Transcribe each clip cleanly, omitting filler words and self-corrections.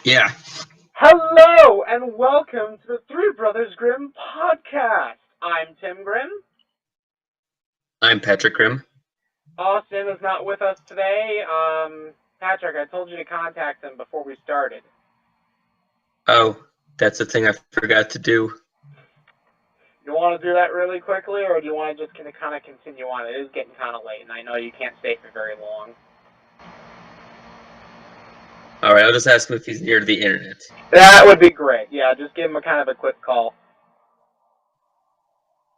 Yeah, Hello and welcome to the Three Brothers Grimm podcast. I'm Tim Grimm. I'm Patrick Grimm. Austin is not with us today. Patrick, I told you to contact him before we started. Oh, that's the thing I forgot to do. You want to do that really quickly, or do you want to just kind of continue on? It is getting kind of late, and I know you can't stay for very long. All right, I'll just ask him if he's near the internet. That would be great. Yeah, just give him a kind of a quick call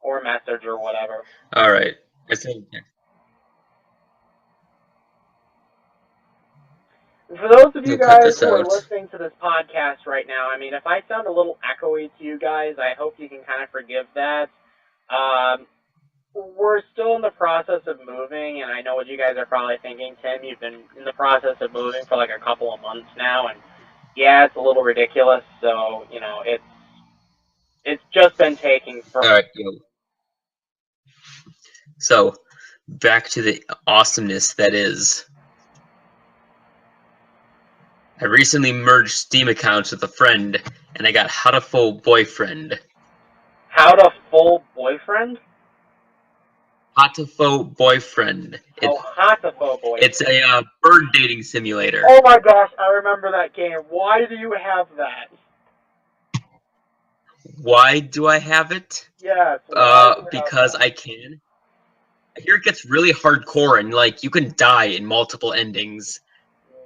or message or whatever. All right. I said, For those of you he'll cut guys this who are out. listening to this podcast right now, I mean, if I sound a little echoey to you guys, I hope you can kind of forgive that. Um, we're still in the process of moving, and I know what you guys are probably thinking, Tim. You've been in the process of moving for like a couple of months now, and yeah, it's a little ridiculous. So it's just been taking All for. right, yo. So, back to the awesomeness that is. I recently merged Steam accounts with a friend, and I got How to Full Boyfriend. How to full boyfriend? How to Full Boyfriend. Oh, hot to full boyfriend. It's a bird dating simulator. Oh my gosh, I remember that game. Why do you have that? Why do I have it? Yes, why do you have Because that? I can. I hear it gets really hardcore and like you can die in multiple endings.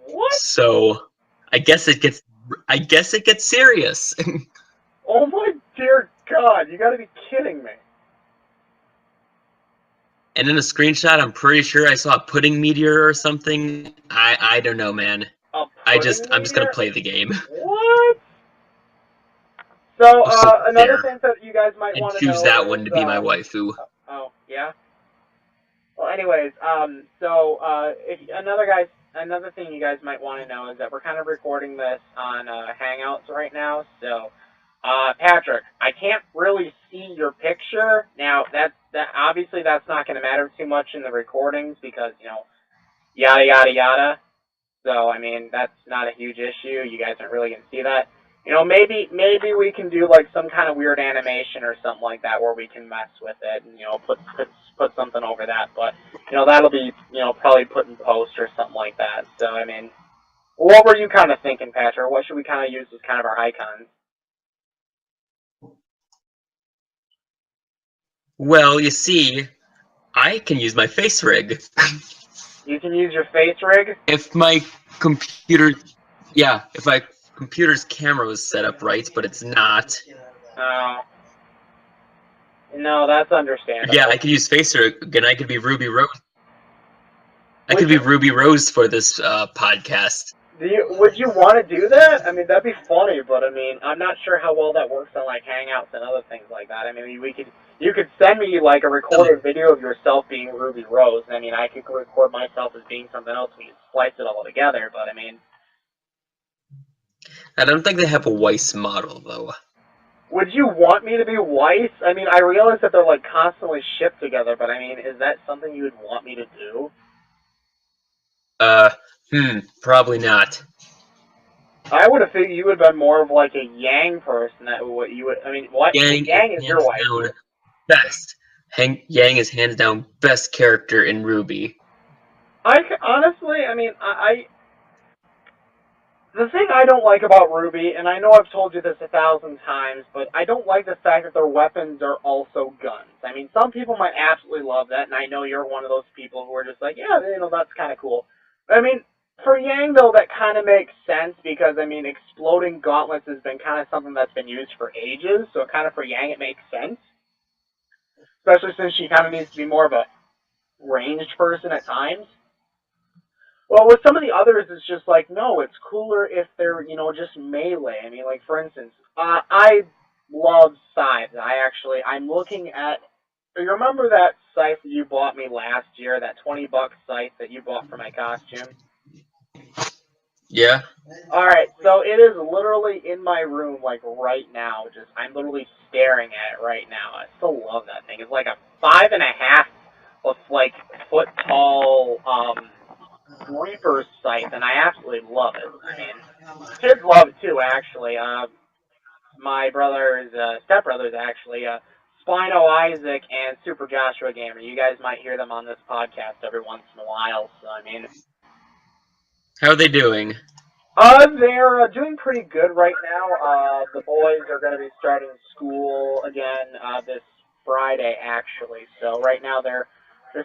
What? So I guess it gets serious. Oh my dear God, you gotta be kidding me. And in a screenshot, I'm pretty sure I saw a pudding meteor or something. I don't know, man. A I'm pudding just gonna meteor? play the game. What? So, So another there, thing that you guys might and want to choose know that is, one to be my waifu. oh, yeah? Well, anyways, another thing you guys might want to know is that we're kind of recording this on Hangouts right now. So, Patrick, I can't really see your picture now. That obviously that's not going to matter too much in the recordings because yada yada yada. So I mean that's not a huge issue. You guys aren't really going to see that. Maybe we can do like some kind of weird animation or something like that where we can mess with it and put something over that. But that'll be probably put in post or something like that. So I mean, what were you kind of thinking, Patrick? What should we kind of use as kind of our icons? Well, you see, I can use my face rig. You can use your face rig. If my computer, yeah, if my computer's camera was set up right, but it's not. Uh, no, that's Yeah, understandable. I could use face rig, and I could be Ruby Rose. I Would could be you Ruby Rose for this podcast. would you want to do that? I mean, that'd be funny, but I mean, I'm not sure how well that works on like Hangouts and other things like that. I mean, you could send me like a recorded video of yourself being Ruby Rose. I mean, I could record myself as being something else. We could splice it all together. But I mean, I don't think they have a Weiss model though. would you want me to be Weiss? I mean, I realize that they're like constantly shipped together, but I mean, is that something you would want me to do? Uh, probably not. I would have figured you would have been more of like a Yang person. That what you would. I mean, what Yang is Yang is your hands waifu. down best. Yang is hands down best character in Ruby. Honestly, I mean, the thing I don't like about Ruby, and I know I've told you this 1,000 times, but I don't like the fact that their weapons are also guns. I mean, some people might absolutely love that, and I know you're one of those people who are just like, yeah, that's kind of cool. I mean, for Yang, though, that kind of makes sense because, I mean, exploding gauntlets has been kind of something that's been used for ages, so kind of for Yang it makes sense. Especially since she kind of needs to be more of a ranged person at times. Well, with some of the others, it's just like, no, it's cooler if they're, just melee. I mean, like, for instance, I love scythes. I'm looking at, you remember that scythe that you bought me last year, that $20 scythe that you bought for my costume? Yeah. Alright, so it is literally in my room, like, right now. I'm literally staring at it right now. I still love that thing. It's like a 5.5 with, like, foot tall, Reaper's scythe, and I absolutely love it. I mean, Kids love it too, actually. My brother's stepbrothers, actually, Spino Isaac and Super Joshua Gamer. You guys might hear them on this podcast every once in a while. So I mean, How are they doing? they're doing pretty good right now. The boys are going to be starting school again this Friday, actually. So right now they're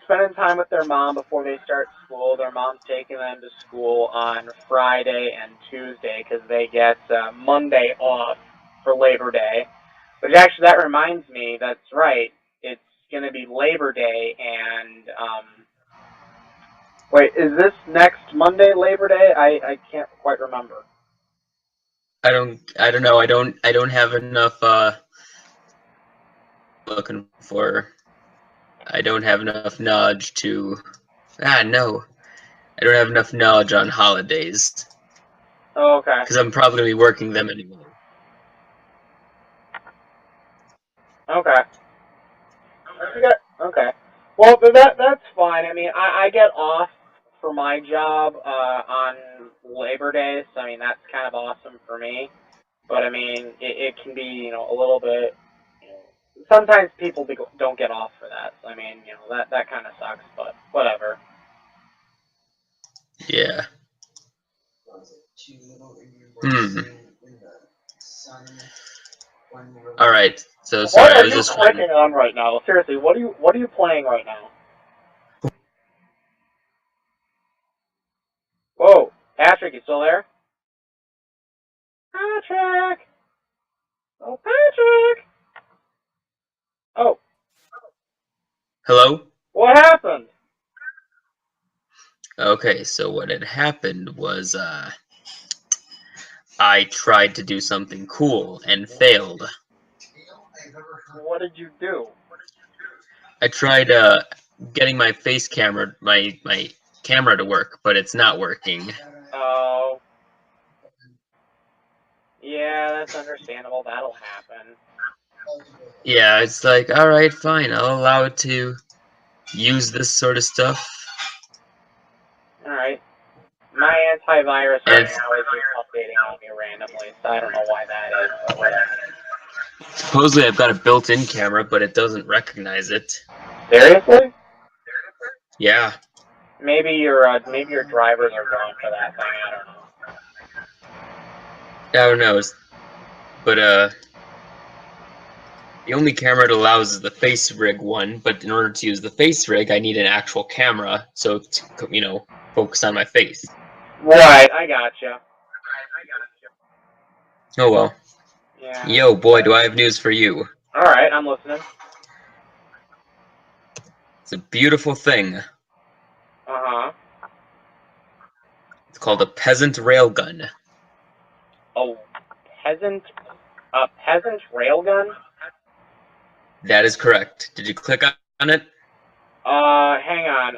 spending time with their mom before they start school. Their mom's taking them to school on Friday and Tuesday because they get Monday off for Labor Day. Which actually, that reminds me, that's right. It's going to be Labor Day, and wait, is this next Monday Labor Day? I can't quite remember. I don't know. I don't have enough looking for. I don't have enough knowledge to. No. I don't have enough knowledge on holidays. Oh, okay. Because I'm probably going to be working them anyway. Okay. Okay. Well, that's fine. I mean, I get off for my job on Labor Day, so I mean that's kind of awesome for me. But I mean, it can be a little bit. Sometimes people don't get off for that. So, I mean, that kind of sucks. But whatever. Yeah. Hmm. All right. So sorry, What I are was you just trying. clicking on right now? Seriously, what are you playing right now? Whoa, Patrick, you still there? Patrick. Oh, Patrick. Oh, Hello? what happened? Okay, so what had happened was I tried to do something cool and failed. What did you do? I tried getting my face camera, my camera to work, but it's not working. Oh, yeah, that's understandable. That'll happen. Yeah, it's like, all right, fine, I'll allow it to use this sort of stuff. All right. My antivirus And right it's, now is just updating on me randomly, so I don't know why that is, but whatever. supposedly I've got a built-in camera, but it doesn't recognize it. Seriously? Yeah, Maybe your drivers are going for that thing. I don't know. I don't know, but the only camera it allows is the face rig one, but in order to use the face rig, I need an actual camera, so to, focus on my face. Right, I gotcha. Oh well. Yeah. Yo, boy, do I have news for you. All right, I'm listening. It's a beautiful thing. Uh-huh. It's called a peasant railgun. Oh, peasant, a peasant railgun? That is correct. Did you click on it? Hang on.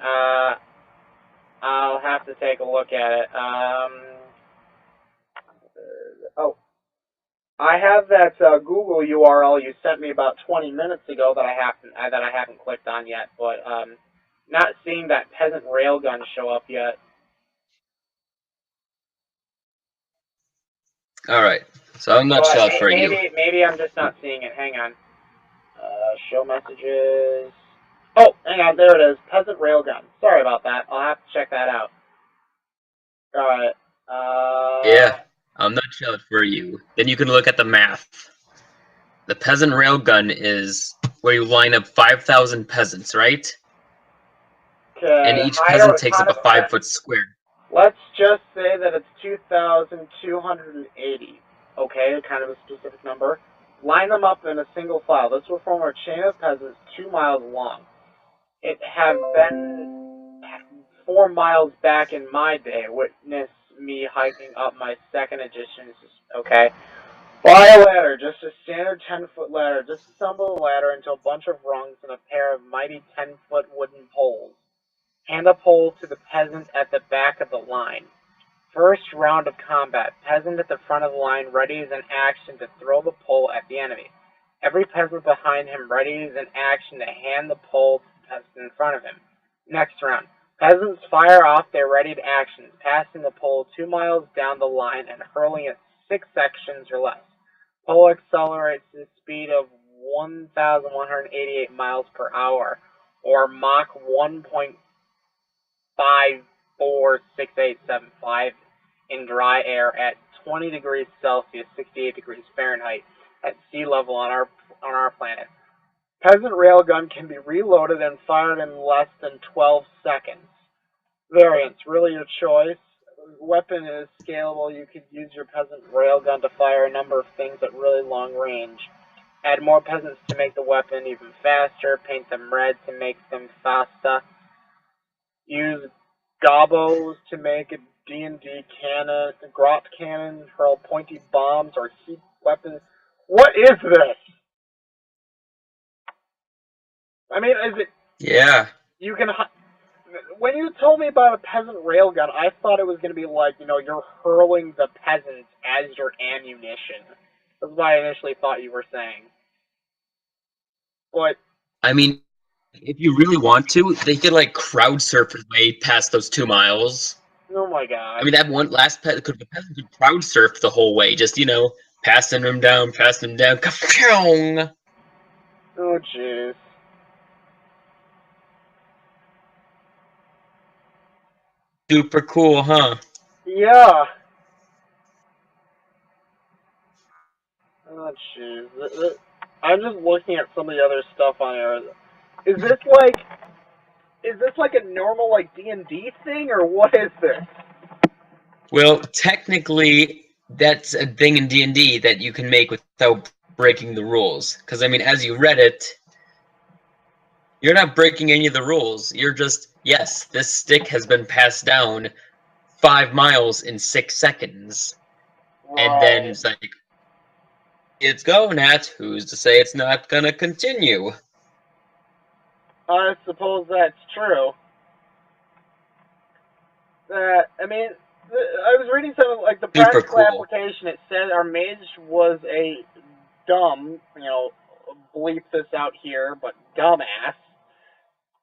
I'll have to take a look at it. Oh, I have that Google URL you sent me about 20 minutes ago that I haven't clicked on yet, but not seeing that peasant railgun show up yet. All right. So I'm not But sure for you. maybe I'm just not seeing it. Hang on. Show messages. Oh, hang on. There it is. Peasant railgun. Sorry about that. I'll have to check that out. All right. Yeah, I'm not sure for you. Then you can look at the math. The peasant railgun is where you line up 5,000 peasants, right? And Okay. each peasant takes up a 5-foot square. Let's just say that it's 2,280. Okay, kind of a specific number. Line them up in a single file. This will form a chain of peasants 2 miles long. It have been 4 miles back in my day. Witness me hiking up my second edition. Okay. Fly a ladder, just a standard 10-foot ladder. Disassemble the ladder into a bunch of rungs and a pair of mighty 10-foot wooden poles. Hand the pole to the peasant at the back of the line. First round of combat. Peasant at the front of the line readies an action to throw the pole at the enemy. Every peasant behind him readies an action to hand the pole to the peasant in front of him. Next round. Peasants fire off their readied actions, passing the pole 2 miles down the line and hurling it 6 sections or less. Pole accelerates at a speed of 1,188 miles per hour, or Mach 1.546875 in dry air at 20 degrees Celsius, 68 degrees Fahrenheit, at sea level on our planet. Peasant railgun can be reloaded and fired in less than 12 seconds. Variants, really your choice. Weapon is scalable. You could use your peasant railgun to fire a number of things at really long range. Add more peasants to make the weapon even faster. Paint them red to make them faster. Use gobos to make a D&D cannon, grot cannon, hurl pointy bombs or heat weapons. What is this? I mean, is it... Yeah. You can... When you told me about a peasant railgun, I thought it was going to be like, you're hurling the peasants as your ammunition. That's what I initially thought you were saying. But... I mean, if you really want to, they could, like, crowd surf their way past those 2 miles. Oh my god. I mean, that one last the peasant could crowd surf the whole way, just, passing them down, ka-chow! Oh jeez. Super cool, huh? Yeah. Oh jeez. I'm just looking at some of the other stuff on here. Is this like a normal, like, D&D thing, or what is this? Well, technically, that's a thing in D&D that you can make without breaking the rules. Because, I mean, as you read it, you're not breaking any of the rules. You're just, yes, this stick has been passed down 5 miles in 6 seconds. Right. And then it's like, it's going at, who's to say it's not gonna continue? I suppose that's true. I mean, I was reading something like the Super practical cool. application. It said our mage was a dumb, bleep this out here, but dumbass,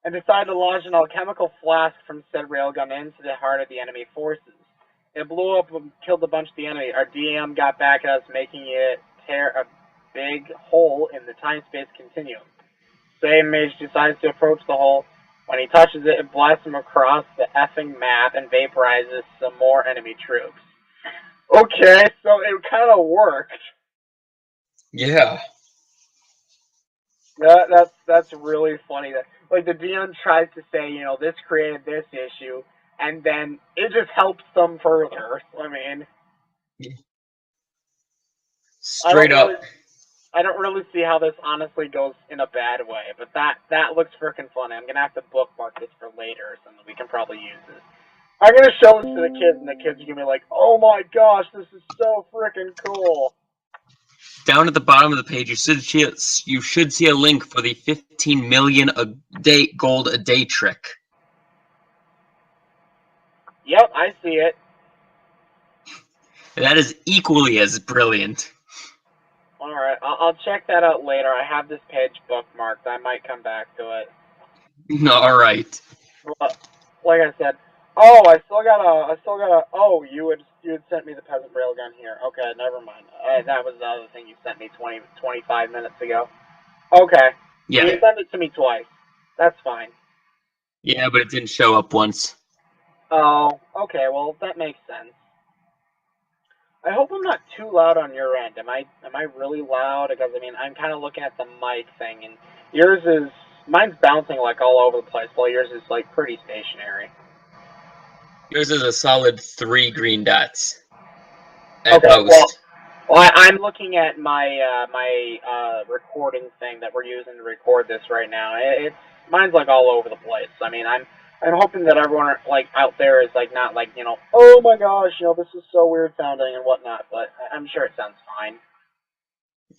and decided to launch an alchemical flask from said railgun into the heart of the enemy forces. It blew up and killed a bunch of the enemy. Our DM got back at us, making it tear a big hole in the time-space continuum. Same mage decides to approach the hole. When he touches it, it blasts him across the effing map and vaporizes some more enemy troops. Okay, so it kind of worked. Yeah. That's really funny. That, like, the DM tries to say, this created this issue, and then it just helps them further. I mean, Straight up. I don't really see how this honestly goes in a bad way, but that looks freaking funny. I'm gonna have to bookmark this for later, so we can probably use this. I'm gonna show this to the kids, and the kids are gonna be like, "Oh my gosh, this is so freaking cool!" Down at the bottom of the page, you should see a link for the 15 million a day gold a day trick. Yep, I see it. That is equally as brilliant. Alright, I'll check that out later. I have this page bookmarked. I might come back to it. Alright. But, like I said, I still gotta, you had sent me the peasant railgun here. Okay, never mind. That was the other thing you sent me 25 minutes ago. Okay. Yeah. You sent it to me twice. That's fine. Yeah, but it didn't show up once. Oh, okay, well, that makes sense. I hope I'm not too loud on your end. Am I really loud? Because, I mean, I'm kind of looking at the mic thing, and mine's bouncing, like, all over the place, while yours is, like, pretty stationary. Yours is a solid 3 green dots. At most. Well, I'm looking at my recording thing that we're using to record this right now. Mine's, like, all over the place. I mean, I'm hoping that everyone, like, out there is, like, not, like, oh my gosh, this is so weird sounding and whatnot, but I'm sure it sounds fine.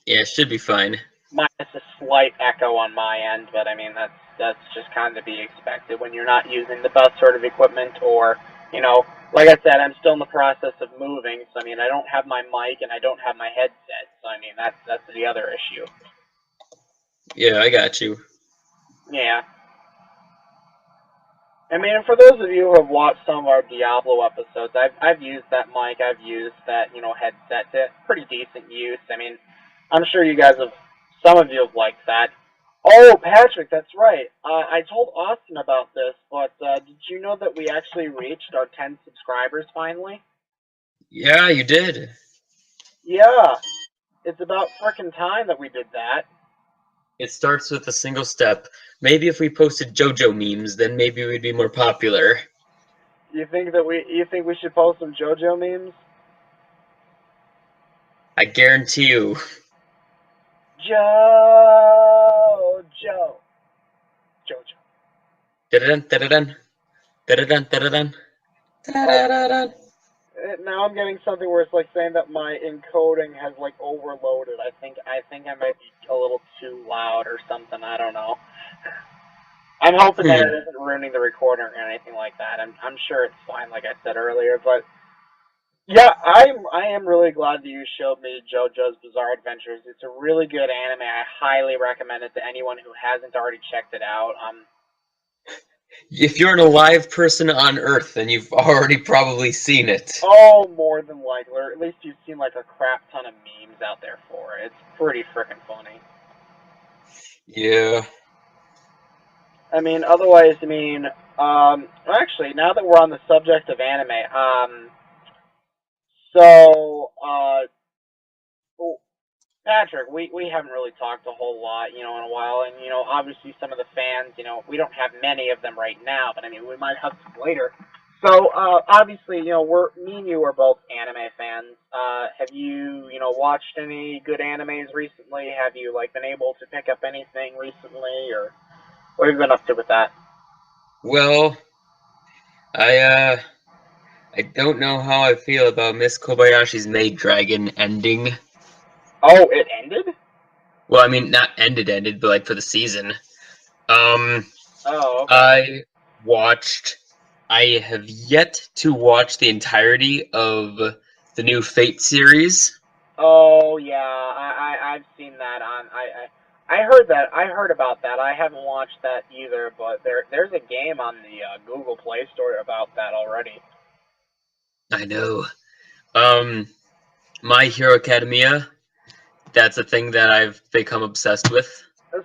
Yeah, it should be fine. Minus a slight echo on my end, but I mean, that's just kind of to be expected when you're not using the best sort of equipment, or, like I said, I'm still in the process of moving, so I mean, I don't have my mic and I don't have my headset, so I mean, that's the other issue. Yeah, I got you. Yeah. I mean, for those of you who have watched some of our Diablo episodes, I've used that mic, I've used that headset to pretty decent use. I mean, I'm sure you guys have, some of you have liked that. Oh, Patrick, that's right. I told Austin about this, but did you know that we actually reached our 10 subscribers finally? Yeah, you did. Yeah, it's about frickin' time that we did that. It starts with a single step. Maybe if we posted JoJo memes, then maybe we'd be more popular. You think we should post some JoJo memes? I guarantee you. JoJo. JoJo. Da-da-dun, da-da-dun, da-da-dun, da-da-dun, Oh, da-da-dun. now I'm getting something where it's like saying that my encoding has like overloaded. I think I might be a little too loud or something. I don't know. I'm hoping that it isn't ruining the recording or anything like that. I'm sure it's fine, like I said earlier. But yeah, I am really glad that you showed me JoJo's Bizarre Adventures. It's a really good anime. I highly recommend it to anyone who hasn't already checked it out. If you're an alive person on Earth, then you've already probably seen it. Oh, more than likely, or at least you've seen like a crap ton of memes out there for it. It's pretty freaking funny. Yeah. I mean, otherwise, I mean, actually, now that we're on the subject of anime, so, oh, Patrick, we haven't really talked a whole lot, in a while, and, obviously some of the fans, we don't have many of them right now, but I mean, we might have some later. So, obviously, me and you are both anime fans. Have you, watched any good animes recently? Have you, like, been able to pick up anything recently, or what have you been up to with that? Well, I I don't know how I feel about Miss Kobayashi's Maid Dragon ending. Oh, it ended? Well, I mean, not ended, but like for the season. Um, Oh, okay. I watched. I have yet to watch the entirety of the new Fate series. Oh yeah, I've seen that on I heard that I heard about that. I haven't watched that either, but there's a game on the Google Play Store about that already. I know. Um, My Hero Academia. That's a thing that I've become obsessed with.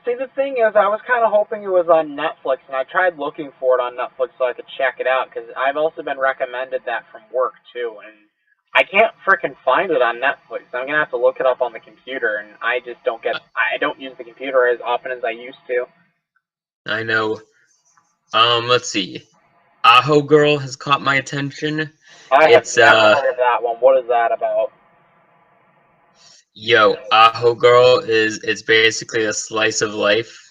See, the thing is, I was kind of hoping it was on Netflix, and I tried looking for it on Netflix so I could check it out because I've also been recommended that from work too, and I can't frickin' find it on Netflix. I'm gonna have to look it up on the computer, and I don't use the computer as often as I used to. I know. Let's see. Aho Girl has caught my attention. I have It's never heard of that one. What is that about? Aho Girl is it's basically a slice of life.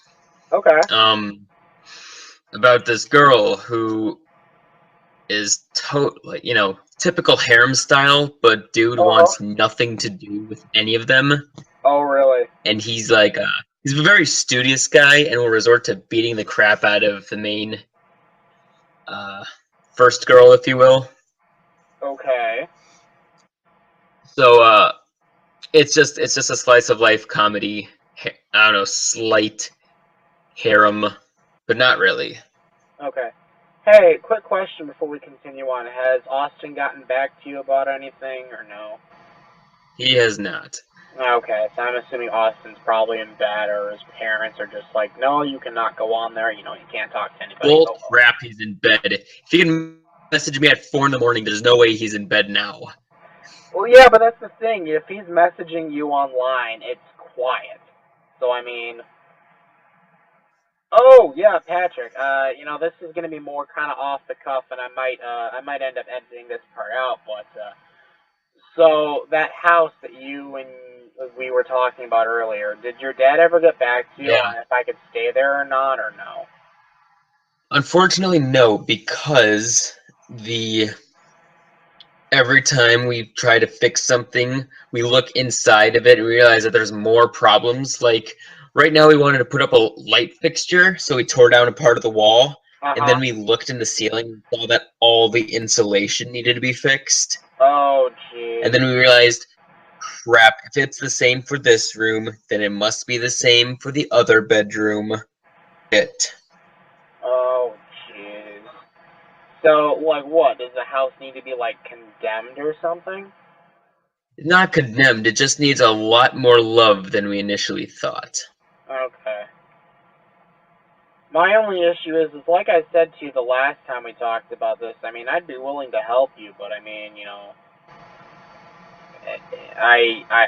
Okay. Um, about this girl who is totally, typical harem style, but dude Oh, wants nothing to do with any of them, oh, really? and he's a very studious guy, and will resort to beating the crap out of the main uh, first girl, if you will. Okay. So it's just a slice of life comedy. I don't know, slight harem, but not really. Okay. Hey, quick question before we continue on. Has Austin gotten back to you about anything or no? He has not. Okay, so I'm assuming Austin's probably in bed or his parents are just like, no, you cannot go on there. You can't talk to anybody. Bull Oh, well. crap, he's in bed. If he can message me at 4 in the morning, there's no way he's in bed now. Well, yeah, but that's the thing. If he's messaging you online, it's quiet. So, I mean, oh yeah, Patrick. This is gonna be more kind of off the cuff, and I might end up editing this part out. But so that house that you and we were talking about earlier, did your dad ever get back to you Yeah. on if I could stay there or not, or no? Unfortunately, no, because the every time we try to fix something, we look inside of it and realize that there's more problems. Like right now, we wanted to put up a light fixture, so we tore down a part of the wall, Uh and huh. then we looked in the ceiling and saw that all the insulation needed to be fixed. Oh, And jeez. then we realized, crap, if it's the same for this room, then it must be the same for the other bedroom. It. Oh, jeez. So, like, what? Does the house need to be, like, condemned or something? Not condemned, it just needs a lot more love than we initially thought. Okay. My only issue is like I said to you the last time we talked about this, I mean, I'd be willing to help you, but I mean, you know,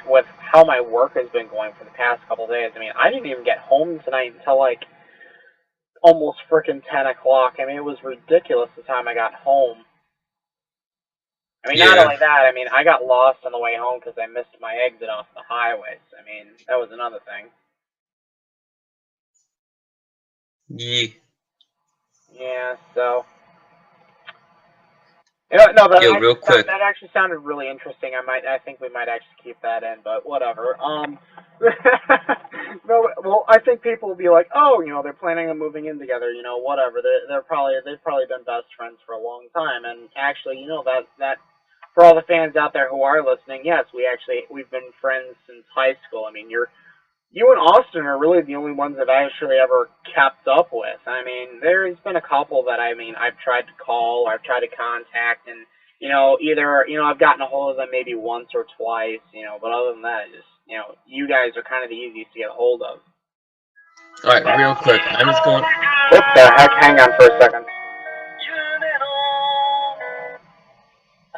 with how my work has been going for the past couple of days, I mean, I didn't even get home tonight until, like, almost frickin' 10 o'clock. I mean, it was ridiculous the time I got home. I mean, not Yeah. only that, I mean, I got lost on the way home because I missed my exit off the highway. So, I mean, that was another thing. Yeah. Yeah, so... Yeah, no, Yo, real quick. that actually sounded really interesting. I think we might actually keep that in, but whatever. No, well, I think people will be like, oh, you know, they're planning on moving in together. You know, whatever. They've probably been best friends for a long time. And actually, you know, that for all the fans out there who are listening, yes, we've been friends since high school. I mean, you and Austin are really the only ones that I actually ever kept up with. I mean, there's been a couple that I've tried to call or I've tried to contact, and you know, either I've gotten a hold of them maybe once or twice, you know, but other than that, just you know, you guys are kind of the easiest to get a hold of. Alright, real quick. I'm just going. What the heck? Hang on for a second.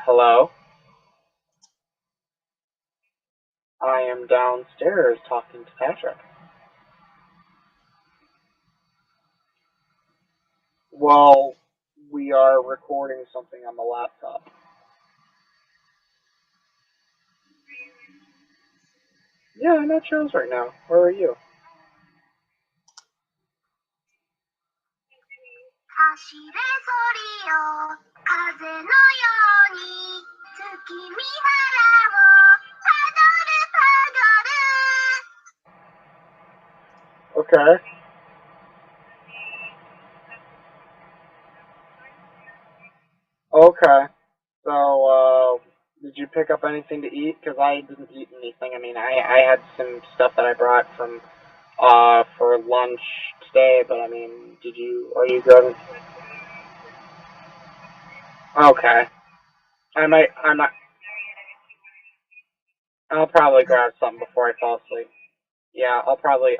Hello? I am downstairs talking to Patrick. Well, we are recording something on the laptop. Yeah, I'm at shows right now. Where are you? Okay. Okay. So, did you pick up anything to eat? Because I didn't eat anything. I mean, I had some stuff that I brought from, for lunch today, but I mean, are you good? Okay. I might, I'll probably grab something before I fall asleep. Yeah, I'll probably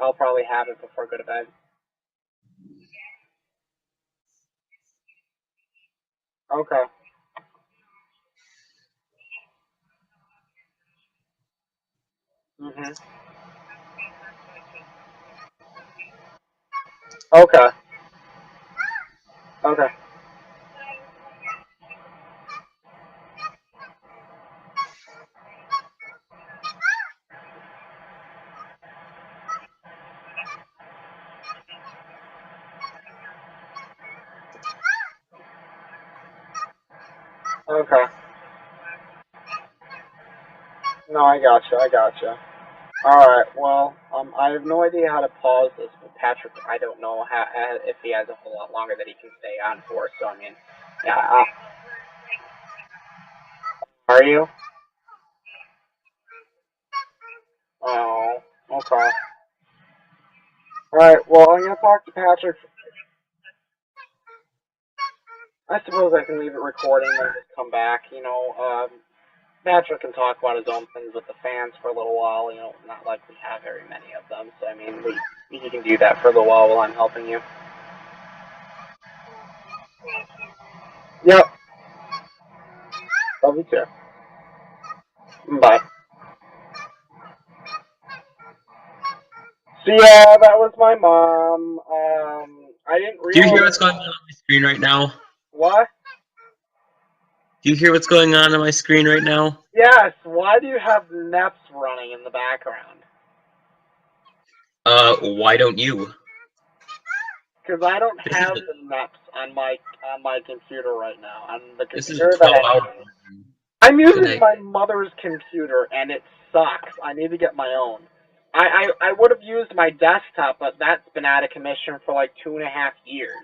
have it before I go to bed. Okay. Mhm. Okay. Okay. Okay. No, I gotcha. I gotcha. Alright, well, I have no idea how to pause this, but Patrick, I don't know if he has a whole lot longer that he can stay on for, so I mean, yeah, are you? Oh, okay. Alright, well, I'm gonna talk to Patrick. I suppose I can leave it recording and just come back, you know, Patrick can talk about his own things with the fans for a little while, you know, not like we have very many of them, so I mean, he can do that for a little while I'm helping you. Yep. Love you too. Bye. So yeah, that was my mom. I didn't Do you hear realize what's going on my screen right now? what. Do you hear what's going on my screen right now? Yes. Why do you have Neps running in the background? Why don't you? Because I don't This is have a, the Neps on my computer right now. On the this is a computer that 12-hour. I'm Good using night. my mother's computer and it sucks. I need to get my own. I would have used my desktop, but that's been out of commission for like 2.5 years.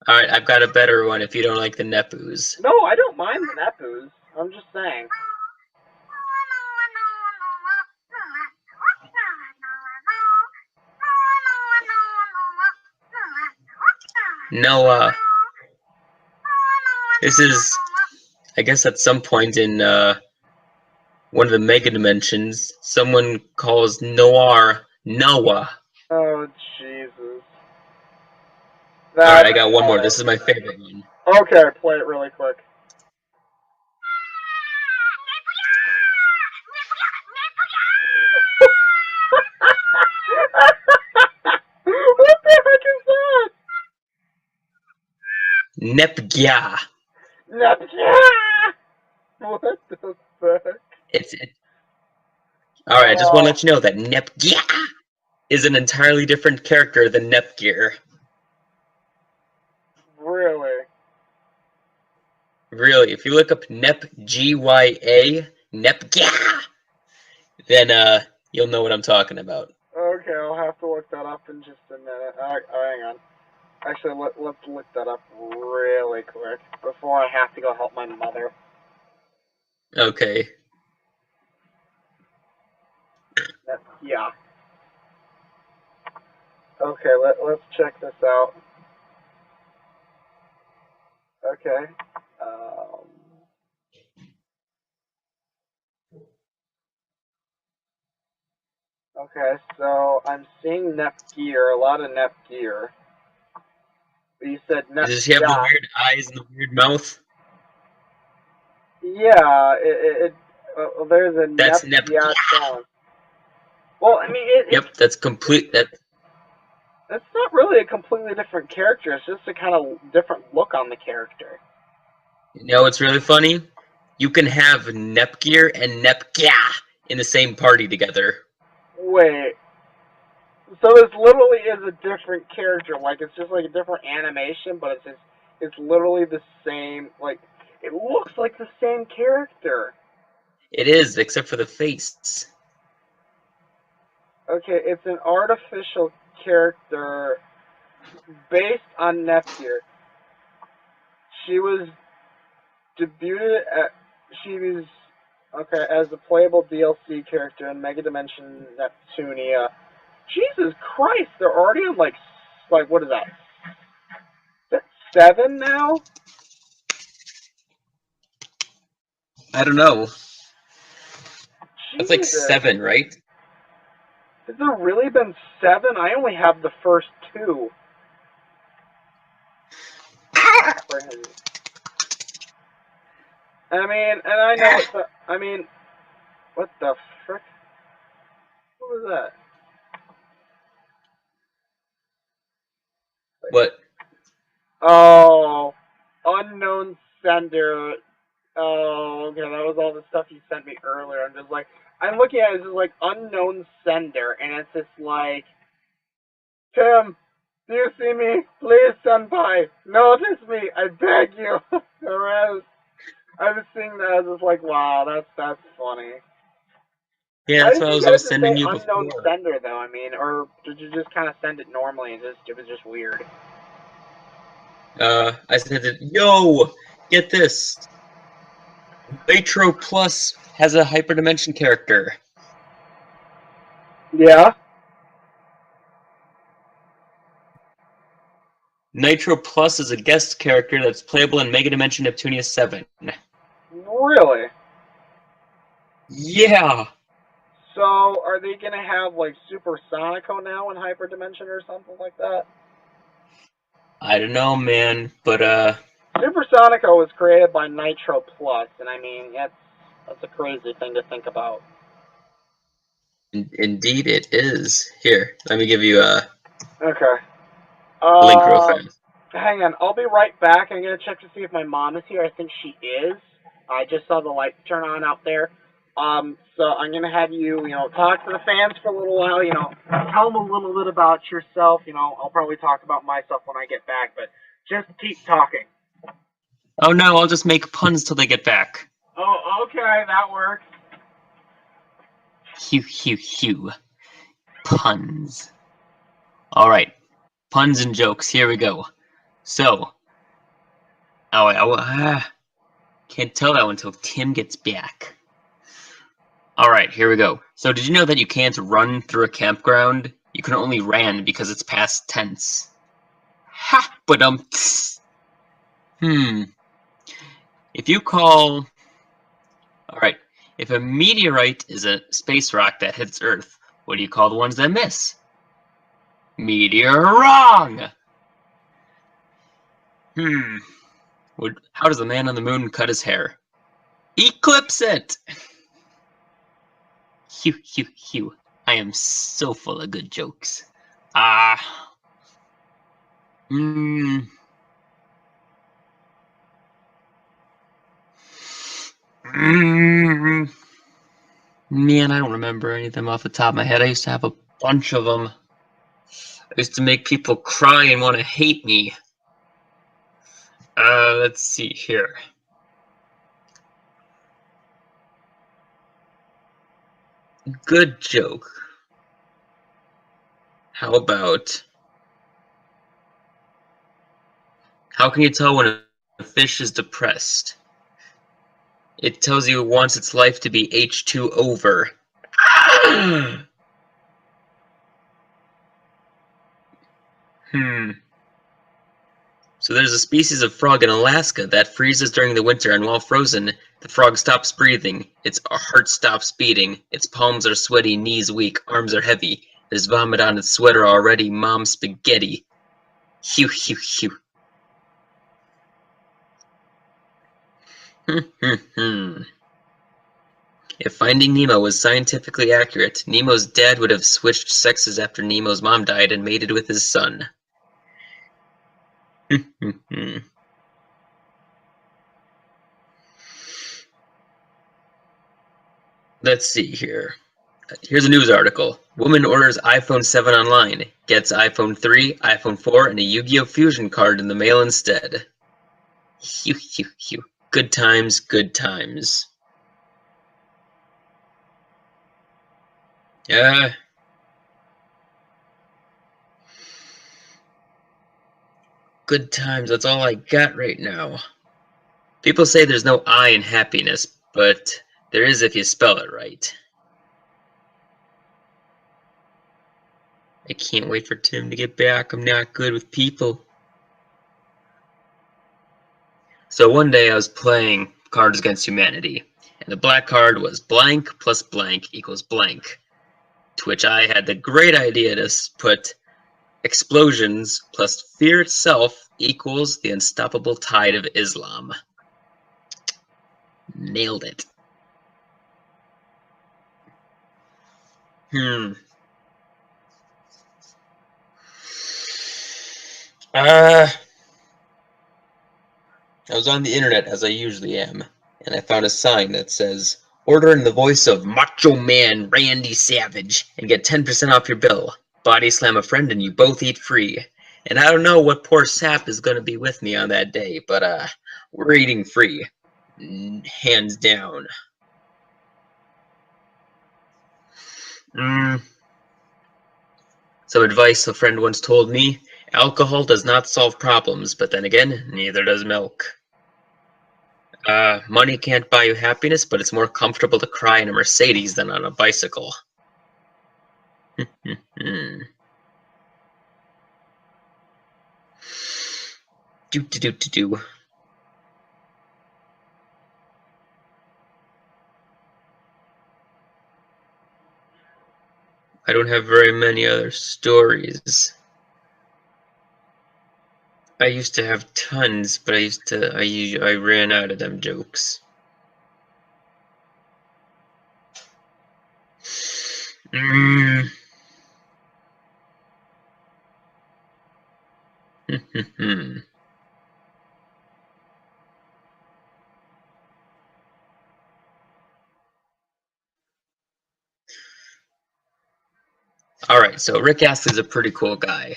Alright, I've got a better one if you don't like the Nepus. No, I don't mind the Nepus. I'm just saying. No, This is, I guess, at some point in one of the mega dimensions, someone calls Noir Noah. Oh, Jesus. Alright, I got one more. This is my favorite one. Okay, play it really quick. What the heck is that? Nepgya. What the fuck? Alright, I just want to let you know that Nepgya is an entirely different character than Nepgear. Really? Really, if you look up Nepgya, Nepgya, then you'll know what I'm talking about. Okay, I'll have to look that up in just a minute. Hang on. Actually, let's look that up really quick before I have to go help my mother. Okay. Yeah. Okay, let's check this out. Okay. Okay, so I'm seeing Nepgear, a lot of Nepgear. You said Nepgear. Does she have the weird eyes and the weird mouth? Yeah, there's a That's Nepgear Nepgear. song. Well, I mean, Yep, that's complete. It's not really a completely different character. It's just a kind of different look on the character. You know what's really funny? You can have Nepgear and Nepgya in the same party together. Wait. So this literally is a different character. Like, it's just like a different animation, but it's literally the same. Like, it looks like the same character. It is, except for the face. Okay, it's an artificial character based on Nepgear. She was debuted as a playable DLC character in Mega Dimension Neptunia. Jesus Christ, they're already on like what is that? Is that 7 now? I don't know. That's like Jesus. 7, right? Has there really been 7? I only have the first 2. I mean, and I know what the frick? What was that? What? Oh, unknown sender. Oh, okay, that was all the stuff you sent me earlier. I'm looking at it as just like unknown sender, and it's just like, Tim, do you see me? Please, senpai, notice me, I beg you. I was seeing that, I was just like, wow, that's funny. Yeah, that's what I was sending you unknown before. sender though? I mean, or did you just kind of send it normally and it was just weird? I said that, yo, get this. Nitro Plus has a hyperdimension character. Yeah. Nitro Plus is a guest character that's playable in Mega Dimension Neptunia 7. Really? Yeah! So, are they gonna have, like, Super Sonico now in Hyperdimension or something like that? I don't know, man, but, Super Sonico was created by Nitro Plus, and I mean, that's a crazy thing to think about. Indeed it is. Here, let me give you a Okay. link real fast. Hang on, I'll be right back. I'm gonna check to see if my mom is here. I think she is. I just saw the lights turn on out there. So I'm gonna have you, talk to the fans for a little while, tell them a little bit about yourself, I'll probably talk about myself when I get back, but just keep talking. Oh no, I'll just make puns till they get back. Oh, okay, that works. Hew. Puns. Alright, puns and jokes, here we go. So, can't tell that one until Tim gets back. Alright, here we go. So did you know that you can't run through a campground? You can only ran because it's past tense. Ha! But If you call... Alright, if a meteorite is a space rock that hits Earth, what do you call the ones that miss? Meteor wrong! How does the man on the moon cut his hair? Eclipse it! Hew, hew, hew. I am so full of good jokes. Man, I don't remember any of them off the top of my head. I used to have a bunch of them. I used to make people cry and want to hate me. Let's see here. Good joke. How about... How can you tell when a fish is depressed? It tells you it wants its life to be H2 over. So there's a species of frog in Alaska that freezes during the winter, and while frozen, the frog stops breathing, its heart stops beating, its palms are sweaty, knees weak, arms are heavy, there's vomit on its sweater already, mom spaghetti. Hew, hew, hew. If Finding Nemo was scientifically accurate, Nemo's dad would have switched sexes after Nemo's mom died and mated with his son. Let's see here. Here's a news article. Woman orders iPhone 7 online, gets iPhone 3, iPhone 4, and a Yu-Gi-Oh! Fusion card in the mail instead. Hew, hew, hew. Good times, good times. Good times, that's all I got right now. People say there's no I in happiness, but there is if you spell it right. I can't wait for Tim to get back. I'm not good with people. So one day I was playing Cards Against Humanity, and the black card was blank plus blank equals blank, to which I had the great idea to put explosions plus fear itself equals the unstoppable tide of Islam. Nailed it. I was on the internet, as I usually am, and I found a sign that says, order in the voice of Macho Man Randy Savage and get 10% off your bill. Body slam a friend and you both eat free. And I don't know what poor sap is going to be with me on that day, but we're eating free. Hands down. Some advice a friend once told me, alcohol does not solve problems, but then again, neither does milk. Money can't buy you happiness, but it's more comfortable to cry in a Mercedes than on a bicycle. Do. I don't have very many other stories. I used to have tons, but I ran out of them jokes. Alright, so Rick Astley's a pretty cool guy.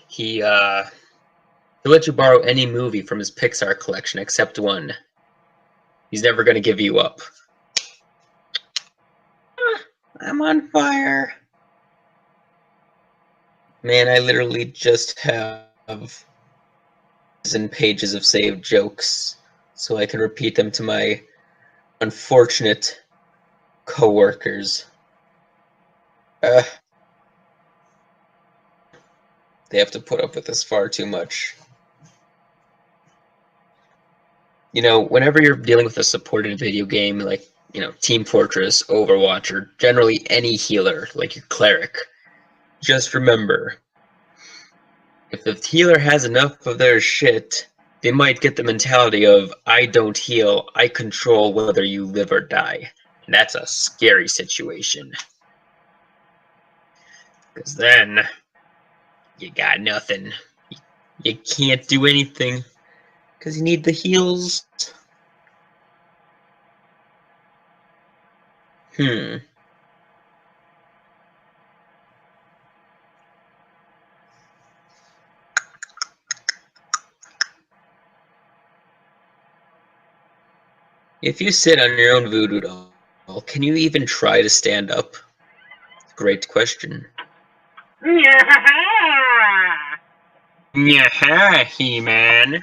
He'll let you borrow any movie from his Pixar collection except one. He's never gonna give you up. I'm on fire. Man, I literally just have pages of saved jokes, so I can repeat them to my unfortunate co-workers. They have to put up with this far too much. whenever you're dealing with a supported video game like, Team Fortress, Overwatch, or generally any healer like your cleric, just remember, if the healer has enough of their shit, they might get the mentality of, I don't heal, I control whether you live or die. And that's a scary situation. Because then, you got nothing. You can't do anything. Because you need the heals. If you sit on your own voodoo doll, can you even try to stand up? Great question. Yeah, He-Man.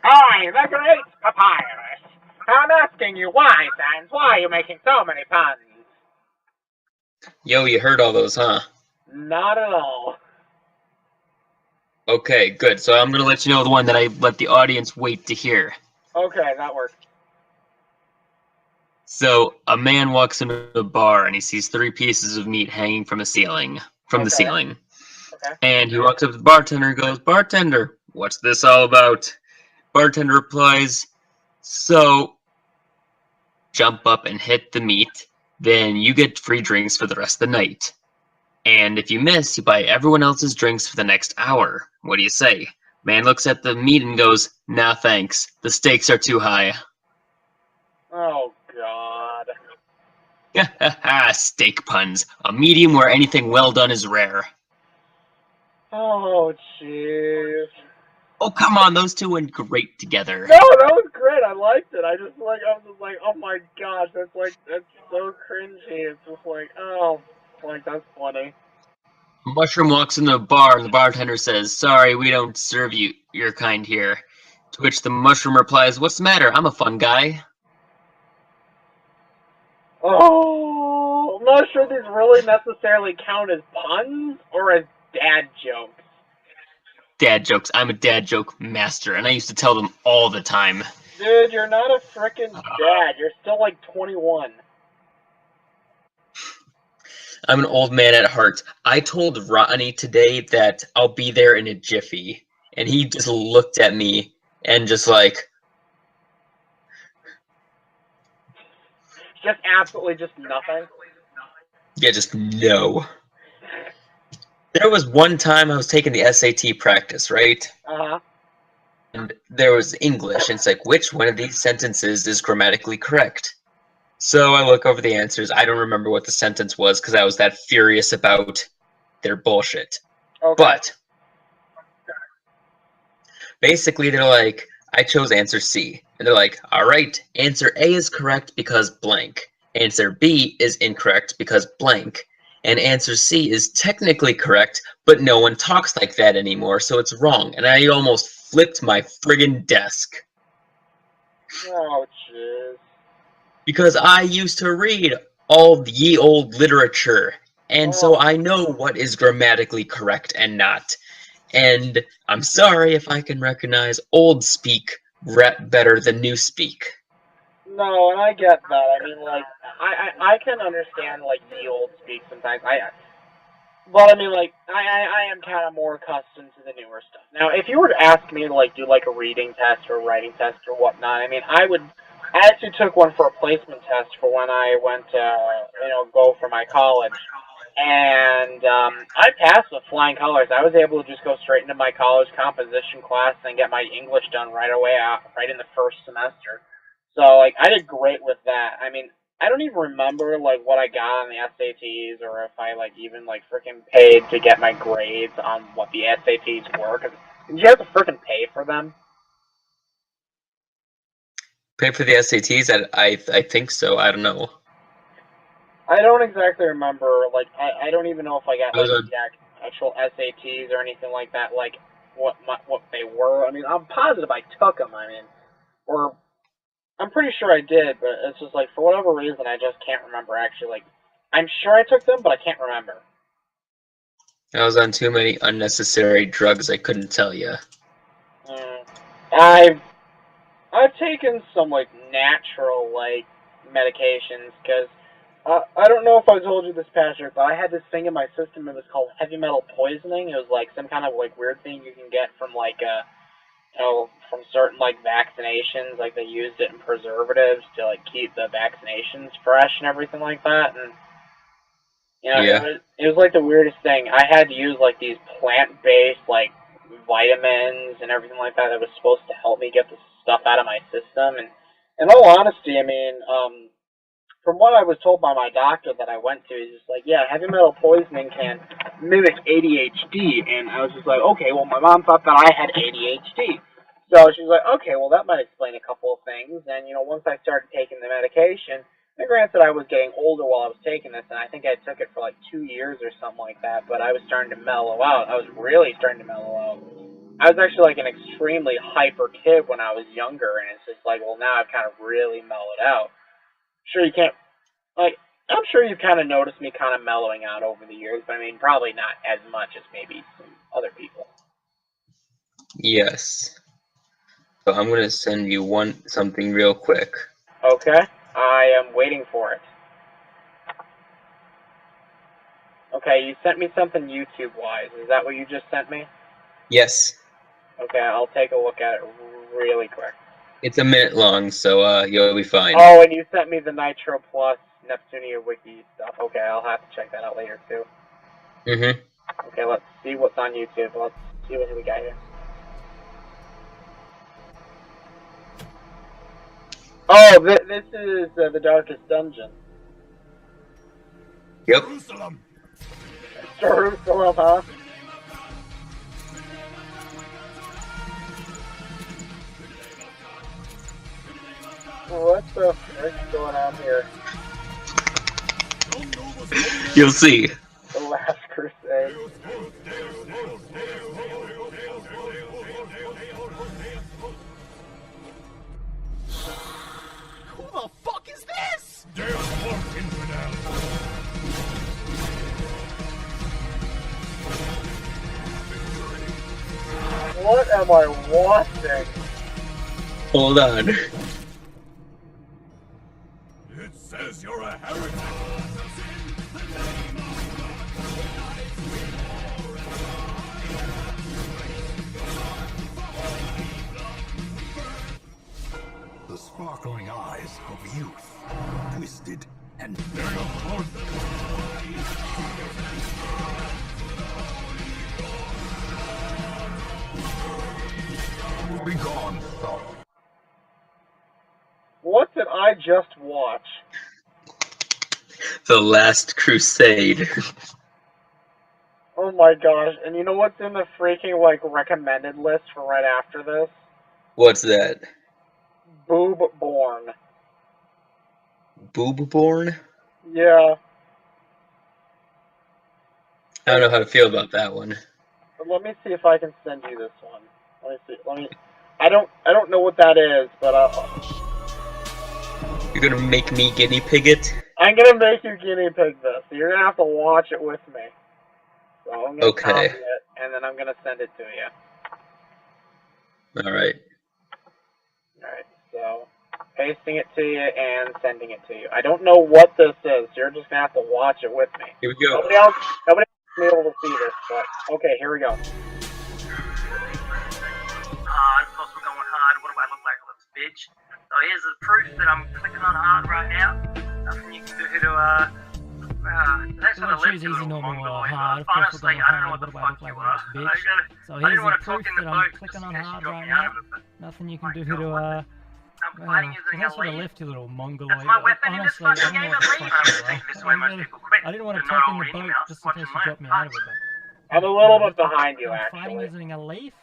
Hi, the great papyrus. I'm asking you why, Sans. Why are you making so many puns? Yo, you heard all those, huh? Not at all. Okay, good. So I'm going to let you know the one that I let the audience wait to hear. Okay, that works. So a man walks into a bar and he sees 3 pieces of meat hanging from the ceiling. Okay. And he walks up to the bartender and goes, "Bartender, what's this all about?" Bartender replies, "So, jump up and hit the meat, then you get free drinks for the rest of the night. And if you miss, you buy everyone else's drinks for the next hour. What do you say?" Man looks at the meat and goes, "Nah, thanks. The stakes are too high." Oh, God. Steak puns. A medium where anything well done is rare. Oh, jeez. Oh, come on, those two went great together. No, that was great. I liked it. I'm just like, oh my gosh, that's so cringy. It's just like, oh, that's funny. Mushroom walks into a bar and the bartender says, "Sorry, we don't serve your kind here." To which the mushroom replies, "What's the matter? I'm a fun guy." Oh, I'm not sure these really necessarily count as puns or as dad jokes. Dad jokes. I'm a dad joke master, and I used to tell them all the time. Dude, you're not a frickin' dad. You're still like 21. I'm an old man at heart. I told Ronnie today that I'll be there in a jiffy, and he just looked at me and just like, Just absolutely just nothing. yeah, just no. There was one time I was taking the SAT practice, right? Uh-huh. And there was English, and it's like, which one of these sentences is grammatically correct? So I look over the answers. I don't remember what the sentence was because I was that furious about their bullshit. Okay. But basically, they're like, I chose answer C. And they're like, all right, answer A is correct because blank. Answer B is incorrect because blank. And answer C is technically correct, but no one talks like that anymore, so it's wrong. And I almost flipped my friggin' desk. Oh, jeez. Because I used to read all the ye old literature, and so I know what is grammatically correct and not. And I'm sorry if I can recognize old speak better than new speak. No, and I get that. I mean, like, I can understand, like, the old speak sometimes. But I mean, like, I am kind of more accustomed to the newer stuff. Now, if you were to ask me to, like, do, like, a reading test or a writing test or whatnot, I mean, I actually took one for a placement test for when I went to, go for my college. And I passed with flying colors. I was able to just go straight into my college composition class and get my English done right away, right in the first semester. So, like, I did great with that. I mean, I don't even remember, like, what I got on the SATs or if I, like, even, like, freaking paid to get my grades on what the SATs were. Cause did you have to freaking pay for them? Pay for the SATs? I think so. I don't know. I don't exactly remember. Like, I don't even know if I got, like, Uh, the actual SATs or anything like that, like, what they were. I mean, I'm positive I took them, I mean, or I'm pretty sure I did, but it's just like for whatever reason I just can't remember actually. Like I'm sure I took them, but I can't remember. I was on too many unnecessary drugs I couldn't tell you. Mm. I I've taken some, like, natural, like, medications, because I don't know if I told you this, Patrick, but I had this thing in my system. It was called heavy metal poisoning. It was, like, some kind of, like, weird thing you can get from, like, you know, from certain, like, vaccinations. Like, they used it in preservatives to, like, keep the vaccinations fresh and everything like that, and, you know, Yeah. it was, like, the weirdest thing. I had to use, like, these plant-based, like, vitamins and everything like that was supposed to help me get the stuff out of my system, and in all honesty, I mean, from what I was told by my doctor that I went to, he's just like, yeah, heavy metal poisoning can mimic ADHD. And I was just like, okay, well, my mom thought that I had ADHD. So she's like, okay, well, that might explain a couple of things. And, you know, once I started taking the medication, and granted, I was getting older while I was taking this, and I think I took it for like 2 years or something like that, but I was starting to mellow out. I was really starting to mellow out. I was actually like an extremely hyper kid when I was younger, and it's just like, well, now I've kind of really mellowed out. Sure, you can't, like, I'm sure you've kind of noticed me kind of mellowing out over the years, but I mean, probably not as much as maybe some other people. Yes. So I'm gonna send you something real quick. Okay, I am waiting for it. Okay, you sent me something YouTube-wise. Is that what you just sent me? Yes. Okay, I'll take a look at it really quick. It's a minute long, so you'll be fine. Oh, and you sent me the Nitro Plus Neptunia Wiki stuff. Okay, I'll have to check that out later, too. Mm-hmm. Okay, let's see what's on YouTube. Let's see what we got here. Oh, this is the Darkest Dungeon. Yep. Jerusalem. Jerusalem, huh? What the frick's going on here? You'll see. The Last Crusade. Who the fuck is this? Deus walked infidel. What am I watching? Hold on. It says you're a heretic. The sparkling eyes of youth, twisted and be gone, thought. What did I just watch? The Last Crusade. Oh my gosh, and you know what's in the freaking, like, recommended list for right after this? What's that? Boob Born. Boobborn? Yeah. I don't know how to feel about that one. But let me see if I can send you this one. Let me. I don't know what that is, but You're gonna make me guinea pig it? I'm gonna make you guinea pig this. So you're gonna have to watch it with me. So I'm gonna copy it, and then I'm gonna send it to you. Alright. Alright, so pasting it to you and sending it to you. I don't know what this is, so you're just gonna have to watch it with me. Here we go. Nobody else will be able to see this, but okay, here we go. Hard, plus we're going hard. What do I look like, a little bitch? So here's the proof that I'm clicking on hard right now. Nothing you can do to that's So what I choose left you, easy, little normal, or mongoloid. hard. Of course, Honestly, we're going I don't know hard. what the What do I fuck look you like, are. this I bitch? So didn't here's want the to talk proof in the that boat I'm just clicking in on case hard you got right me out now. of it, but Nothing you can my do God, to I'm fighting so using that's a what I lead. left you, little mongoloid. That's my weapon in this Honestly, I fucking don't game know of what the lead. fuck I'm you gonna take are. this way most people quit. I didn't want to But talk no, in the any boat mouse just in watching case you my got me out of it. I'm a little bit behind you, I'm fighting actually. using a leaf?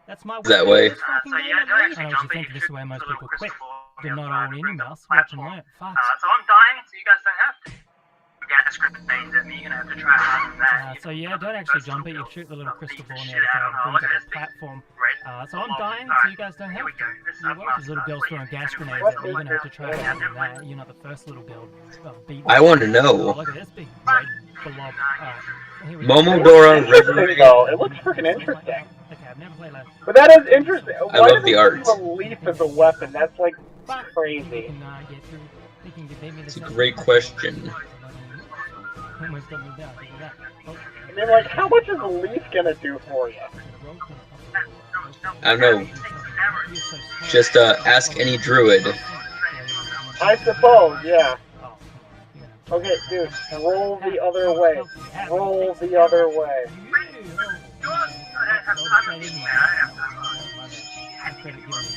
That's my That weapon way. in this fucking So game yeah, of don't leaf? actually I jump honestly in. think You this is shoot where most the little people quit. crystal ball Do on the not outside own to any bring the mouse. Watch and platform. learn. Fuck. So I'm dying, so you guys don't have to. Gas grenades at me, you're gonna have to try harder than that. So yeah, don't actually jump it. You shoot the little crystal ball on the other side and brings up a platform. So I'm dying, so you guys don't have to. You're welcome. This little girl's throwing gas grenades at me. You're gonna have to try harder than that. You're not the first little girl. I want to know. Look at this big red blob. Here we go. Momodora Interesting, though. It looks freaking interesting. Okay, I've never played like. But that is interesting. I Why love do the they art. use a leaf as a weapon? That's like But crazy. we can get through. We can get maybe It's a great question. Almost got me down. Look at that. Oh. I mean, like, how much is a leaf gonna do for you? I don't know. Just ask any druid. I suppose, yeah. Okay, dude, roll the other way. Roll the other way.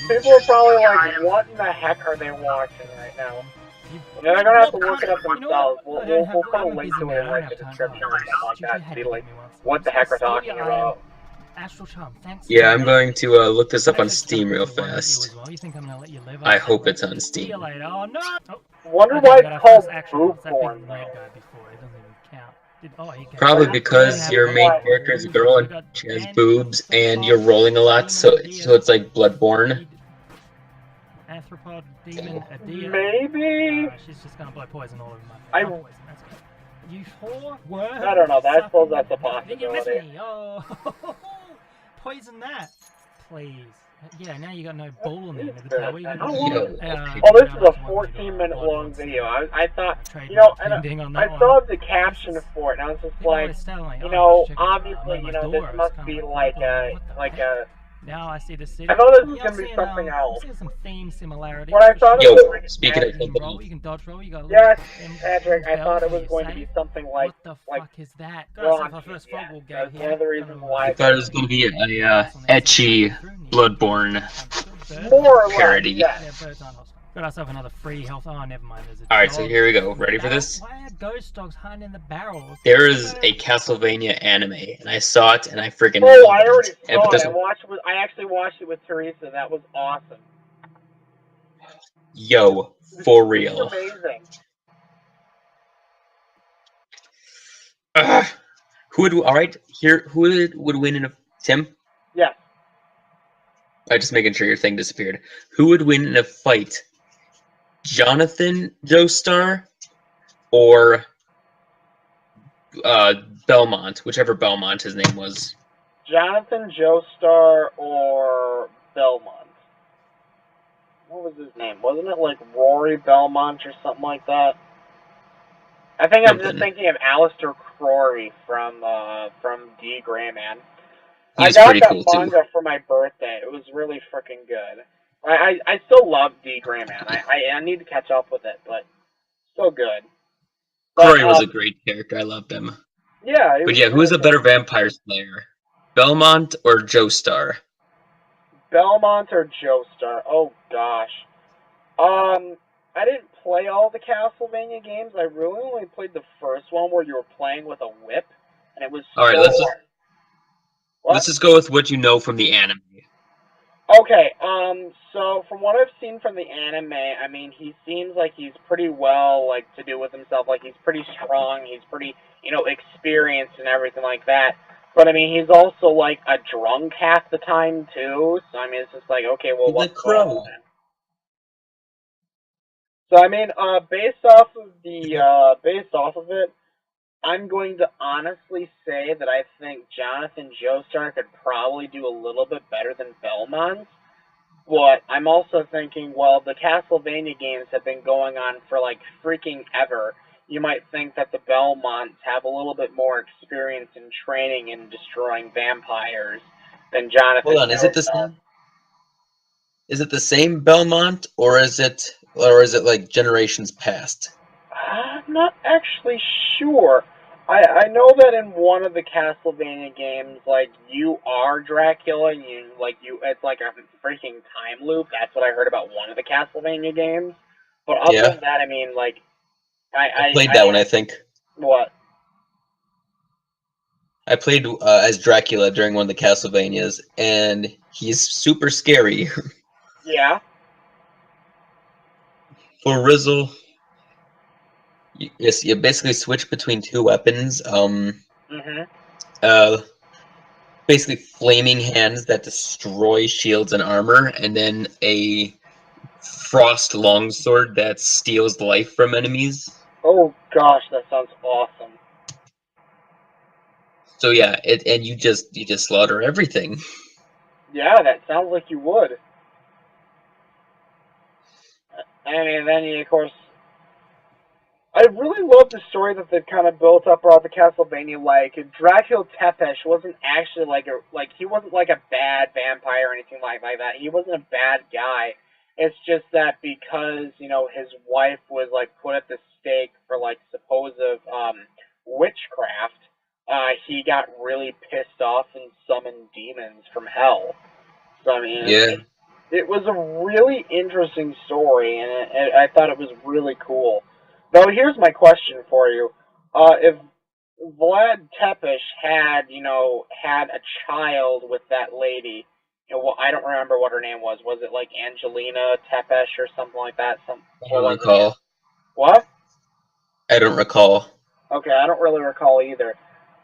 People are probably like, what in the heck are they watching right now? They're gonna have to look it up themselves. We'll put a link to it in like the description or something like that to be like, what the heck we're talking about. Astral Charm, thanks. Yeah, I'm going to look this up on Steam real fast. I hope it's on Steam. Oh, no! Wonder why it's called Boobborn. Probably because your main character is a girl and she has boobs, and you're rolling a lot, so it's like Bloodborne. Arthropod, demon, Adia. Maybe. She's just gonna blow poison all over my face. Poison, that's good. You whore, word. I don't know. I suppose that's a Then you miss possibility. me. Oh, poison that, please. Yeah, now you got no ball in the end of the tower. How long? Oh, this is a 14-minute long video. I thought, you know, and I saw the caption for it, and I was just like, you know, obviously, you know, this must be like a. Now I see the city. I thought this was gonna be something else. I see some theme similarities. When I thought it was speaking of you can roll, you can dodge roll, you got yes, Patrick, I thought it was going to be something like what the fuck is that? That's one of the reasons why I thought it was going to be a etchy Bloodborne more or less, parody. yeah. Got ourselves another free health. Oh, never mind. There's a Alright, dog. so here we go. Ready for this? Why are ghost dogs hiding in the barrels? There is a Castlevania anime, and I saw it, and I freaking Oh, loved I already it. saw But it. I actually watched it with Teresa. That was awesome. yo, for It's real. amazing. Who would, alright, here, who would win in a, Tim? Yeah. I'm just making sure your thing disappeared. Who would win in a fight? Jonathan Joestar or Belmont, whichever Belmont his name was. Jonathan Joestar or Belmont. What was his name? Wasn't it like Rory Belmont or something like that? I think I'm just thinking of Alistair Crowley from D. Grayman. I got that manga for my birthday. It was really freaking good. I still love D. Grayman. I need to catch up with it, but so good. Crowley was a great character. I loved him. Yeah. But yeah, who is a better vampire slayer? Belmont or Joestar? Belmont or Joestar? Oh gosh. I didn't play all the Castlevania games. I really only played the first one where you were playing with a whip, and it was so Alright, let's just go with what you know from the anime. Okay, so from what I've seen from the anime, I mean, he seems like he's pretty well, like, to do with himself. Like, he's pretty strong, he's pretty, you know, experienced and everything like that. But, I mean, he's also, like, a drunk half the time, too. So, I mean, it's just like, okay, well, what's going on? So, I mean, based off of it, I'm going to honestly say that I think Jonathan Joestar could probably do a little bit better than Belmont. But I'm also thinking, well, the Castlevania games have been going on for like freaking ever. You might think that the Belmonts have a little bit more experience in training and destroying vampires than Jonathan Joestar. Hold on, is it the same? Is it the same Belmont, or is it like generations past? I'm not actually sure. I know that in one of the Castlevania games, like, you are Dracula, and it's like a freaking time loop. That's what I heard about one of the Castlevania games. But other than that, I mean, like, I played that one, I think. What? I played as Dracula during one of the Castlevanias, and he's super scary. Yeah. For Rizzle, yes, you basically switch between two weapons. Basically flaming hands that destroy shields and armor, and then a frost longsword that steals life from enemies. Oh gosh, that sounds awesome. So yeah, and you just slaughter everything. Yeah, that sounds like you would. I mean, then of course, I really love the story that they've kind of built up around the Castlevania. Like Dracula Tepesh wasn't actually he wasn't like a bad vampire or anything like that. He wasn't a bad guy. It's just that because his wife was like put at the stake for like supposed witchcraft, he got really pissed off and summoned demons from hell. So I mean, Yeah. it was a really interesting story, and I thought it was really cool. Though here's my question for you: if Vlad Tepish had a child with that lady, well, I don't remember what her name was. Was it like Angelina Tepesh or something like that? I What don't was it again? recall. What? I don't recall. Okay, I don't really recall either.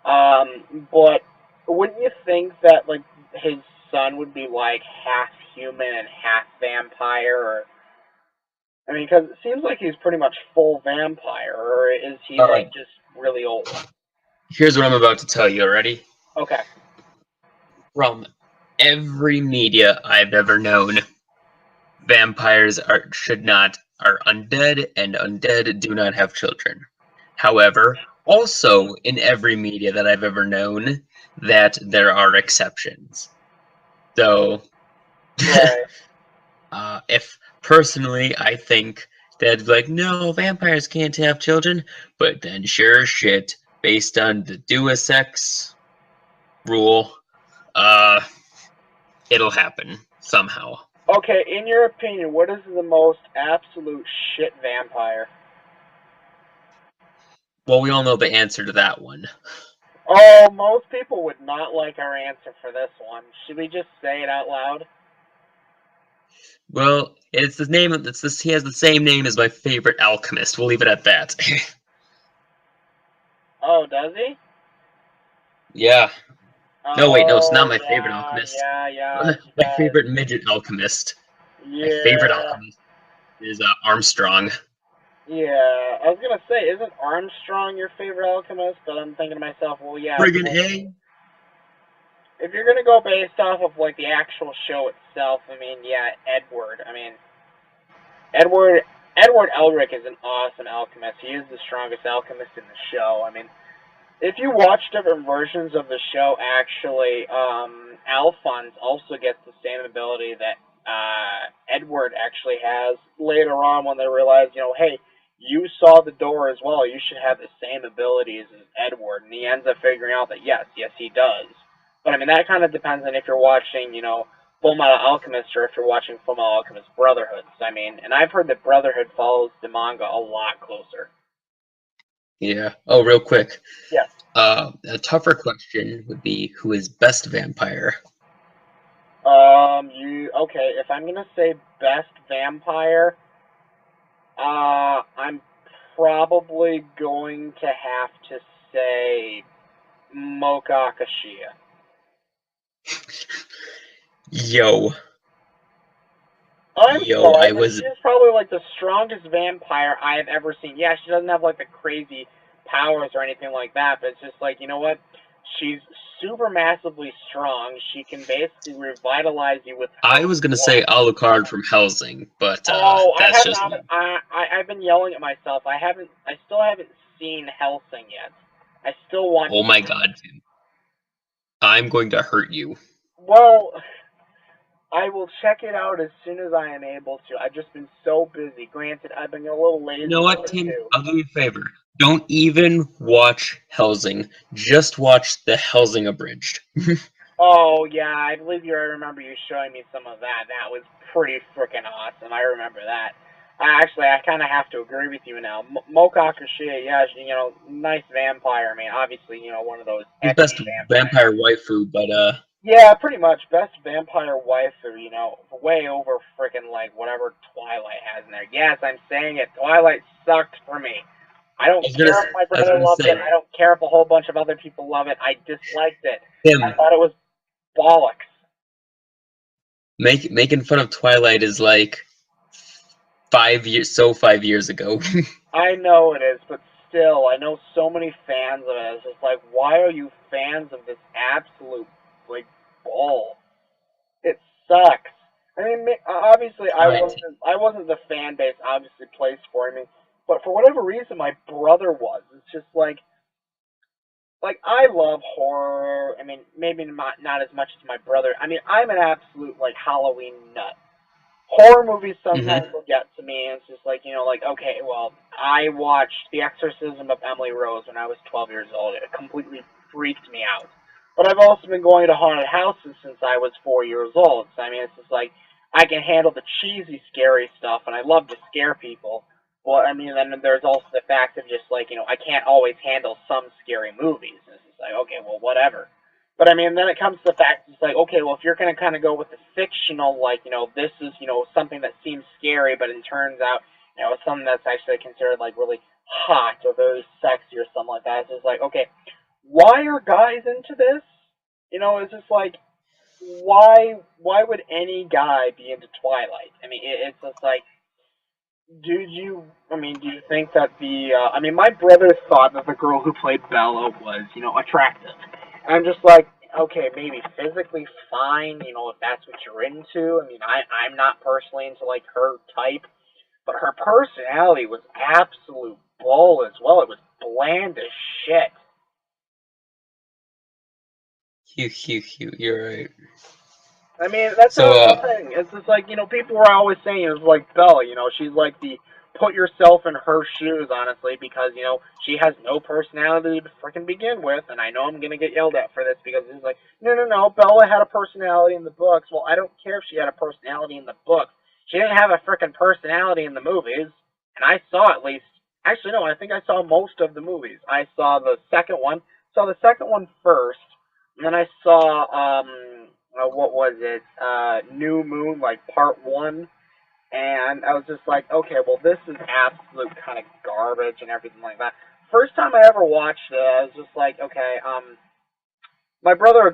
But wouldn't you think that like his son would be like half human and half vampire? Or I mean, because it seems like he's pretty much full vampire, or is he like just really old? Here's what I'm about to tell you. Ready? Okay. From every media I've ever known, vampires are undead, and undead do not have children. However, also in every media that I've ever known, that there are exceptions. So, Right. if personally I think that like no, vampires can't have children, but then sure shit, based on the Deus Ex rule, it'll happen somehow. Okay, in your opinion, what is the most absolute shit vampire? Well, we all know the answer to that one. Oh, most people would not like our answer for this one. Should we just say it out loud? Well, it's the name of it's this. He has the same name as my favorite alchemist. We'll leave it at that. Oh, does he? Yeah. No, wait, no, it's not Oh, my favorite yeah, alchemist. yeah, he My does. favorite midget alchemist. My favorite Yeah, alchemist is Armstrong. yeah. I was gonna say, isn't Armstrong your favorite alchemist? But I'm thinking to myself, well, yeah. Friggin' A. If you're gonna go based off of like the actual show itself, I mean, yeah, Edward. I mean, Edward Elric is an awesome alchemist. He is the strongest alchemist in the show. I mean, if you watch different versions of the show, actually, Alphonse also gets the same ability that Edward actually has later on when they realize, hey, you saw the door as well. You should have the same abilities as Edward. And he ends up figuring out that yes, he does. But I mean, that kind of depends on if you're watching, Full Metal Alchemist or if you're watching Full Metal Alchemist Brotherhood. So, I mean, and I've heard that Brotherhood follows the manga a lot closer. Yeah. Oh, real quick. Yes. A tougher question would be who is best vampire? Okay, if I'm gonna say best vampire, I'm probably going to have to say Mocha Akashiya. Yo. I'm Yo, sorry, I but was she's probably like the strongest vampire I have ever seen. Yeah, she doesn't have like the crazy powers or anything like that, but it's just like, you know what? She's super massively strong. She can basically revitalize you with her I was gonna say blood. Alucard from Helsing, but Oh, I that's have just not. me. I've been yelling at myself. I still haven't seen Helsing yet. I still want Oh to. my god, Tim. I'm going to hurt you. Well, I will check it out as soon as I am able to. I've just been so busy. Granted, I've been a little lazy You know with what, it Tim? too. I'll do you a favor. Don't even watch Helsing. Just watch the Helsing abridged. Oh yeah, I believe you. I remember you showing me some of that. That was pretty freaking awesome. I remember that. Actually, I kind of have to agree with you now. Mocha Akashiya, yeah, nice vampire. I mean, obviously, one of those He's ecchi best vampires. vampire waifu, but Yeah, pretty much best vampire waifu. Way over freaking like whatever Twilight has in there. Yes, I'm saying it. Twilight sucked for me. I don't care if my I was brother gonna loved it. say, I don't care if a whole bunch of other people love it. I disliked it. I Tim, thought it was bollocks. making fun of Twilight is like 5 years ago. I know it is, but still, I know so many fans of it. It's just like, why are you fans of this absolute like bull? It sucks. I mean, obviously, Right. I wasn't the fan base obviously placed for me, but for whatever reason, my brother was. It's just like I love horror. I mean, maybe not as much as my brother. I mean, I'm an absolute like Halloween nut. Horror movies sometimes Mm-hmm. will get to me, and it's just like, like, okay, well, I watched The Exorcism of Emily Rose when I was 12 years old. It completely freaked me out. But I've also been going to haunted houses since I was 4 years old. So I mean, it's just like I can handle the cheesy, scary stuff, and I love to scare people. But I mean, then there's also the fact of just like, I can't always handle some scary movies. And it's just like, okay, well, whatever. But I mean, then it comes to the fact it's like, okay, well, if you're going to kind of go with the fictional, like, this is, something that seems scary, but it turns out, it's something that's actually considered like really hot or very sexy or something like that. It's just like, okay, why are guys into this? It's just like, why would any guy be into Twilight? I mean, it's just like, do you think that my brother thought that the girl who played Bella was, attractive. And I'm just like, okay, maybe physically fine, if that's what you're into. I mean, I'm not personally into, like, her type, but her personality was absolute bull as well. It was bland as shit. You're right. I mean, that's So, another thing. It's just like, people were always saying it was like Belle, she's like the put yourself in her shoes, honestly, because, she has no personality to freaking begin with, and I know I'm going to get yelled at for this because it's like, no, Bella had a personality in the books. Well, I don't care if she had a personality in the books. She didn't have a freaking personality in the movies, and I saw at least, actually, no, I think I saw most of the movies. I saw the second one first, and then I saw, what was it? New Moon, like part one. And I was just like, okay, well, this is absolute kind of garbage and everything like that. First time I ever watched it, I was just like, okay, my brother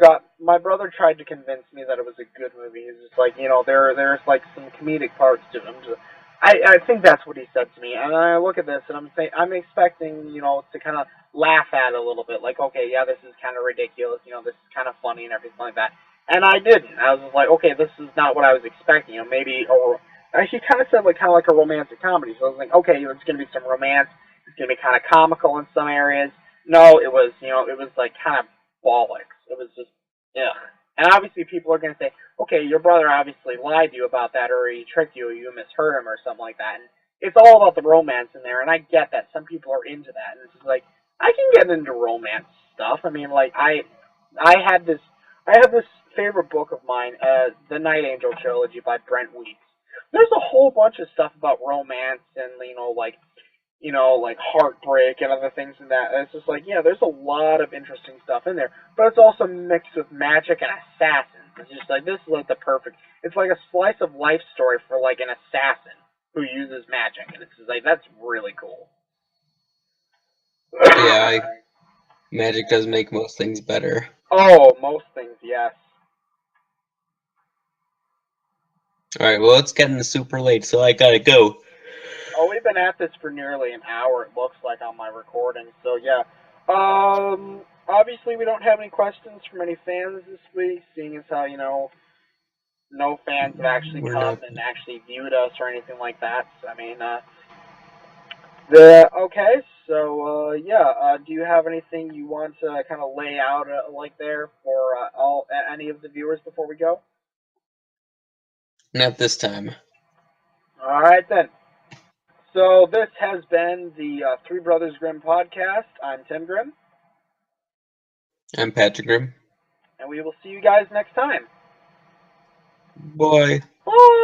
tried to convince me that it was a good movie. He's just like, there's like some comedic parts to it. I think that's what he said to me. And I look at this and I'm expecting, to kind of laugh at it a little bit. Like, okay, yeah, this is kind of ridiculous. This is kind of funny and everything like that. And I didn't. I was just like, okay, this is not what I was expecting. Maybe, or he kind of said like kind of like a romantic comedy. So I was like, okay, it's gonna be some romance. It's gonna be kind of comical in some areas. No, it was, it was like kind of bollocks. It was just, yeah. And obviously, people are going to say, okay, your brother obviously lied to you about that, or he tricked you, or you misheard him, or something like that. And it's all about the romance in there, and I get that. Some people are into that, and it's just like, I can get into romance stuff. I mean, like, I had this, I have this favorite book of mine, The Night Angel trilogy by Brent Weeks. There's a whole bunch of stuff about romance and, like heartbreak and other things in that. And it's just like, yeah, there's a lot of interesting stuff in there, but it's also mixed with magic and assassins. It's just like, this is like the perfect. It's like a slice of life story for like an assassin who uses magic, and it's just like, that's really cool. yeah, magic does make most things better. Oh, most things, yes. Alright, well, it's getting super late, so I gotta go. Oh, we've been at this for nearly an hour. It looks like on my recording. So yeah. Obviously we don't have any questions from any fans this week, seeing as how no fans have actually We're come not. and actually viewed us or anything like that. So, I mean, the okay. So yeah. Do you have anything you want to kind of lay out like there for all any of the viewers before we go? Not this time. All right then. So this has been the Three Brothers Grimm podcast. I'm Tim Grimm, I'm Patrick Grimm. and we will see you guys next time. Bye. Bye.